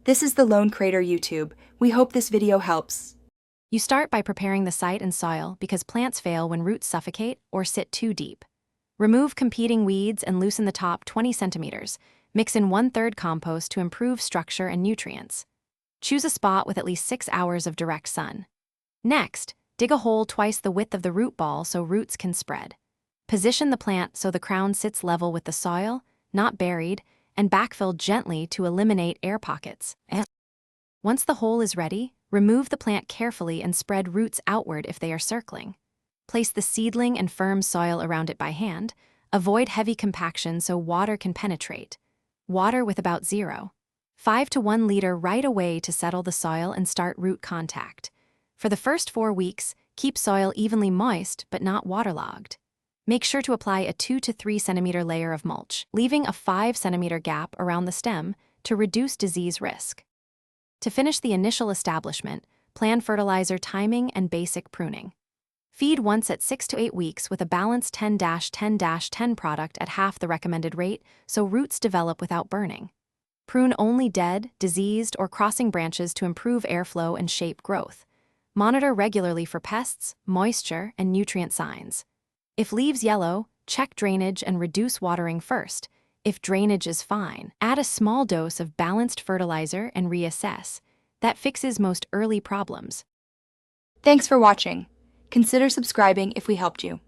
This is the Lone Crater YouTube. We hope this video helps. You start by preparing the site and soil because plants fail when roots suffocate or sit too deep. Remove competing weeds and loosen the top 20 centimeters. Mix in 1/3 compost to improve structure and nutrients. Choose a spot with at least 6 hours of direct sun. Next, dig a hole twice the width of the root ball so roots can spread. Position the plant so the crown sits level with the soil, not buried, and backfill gently to eliminate air pockets. Once the hole is ready, remove the plant carefully and spread roots outward if they are circling. Place the seedling and firm soil around it by hand. Avoid heavy compaction so water can penetrate. Water with about 0.5 to 1 liter right away to settle the soil and start root contact. For the first 4 weeks, keep soil evenly moist but not waterlogged. Make sure to apply a 2 to 3 centimeter layer of mulch, leaving a 5 centimeter gap around the stem to reduce disease risk. To finish the initial establishment, plan fertilizer timing and basic pruning. Feed once at 6 to 8 weeks with a balanced 10-10-10 product at half the recommended rate so roots develop without burning. Prune only dead, diseased, or crossing branches to improve airflow and shape growth. Monitor regularly for pests, moisture, and nutrient signs. If leaves yellow, check drainage and reduce watering first. If drainage is fine, add a small dose of balanced fertilizer and reassess. That fixes most early problems. Thanks for watching. Consider subscribing if we helped you.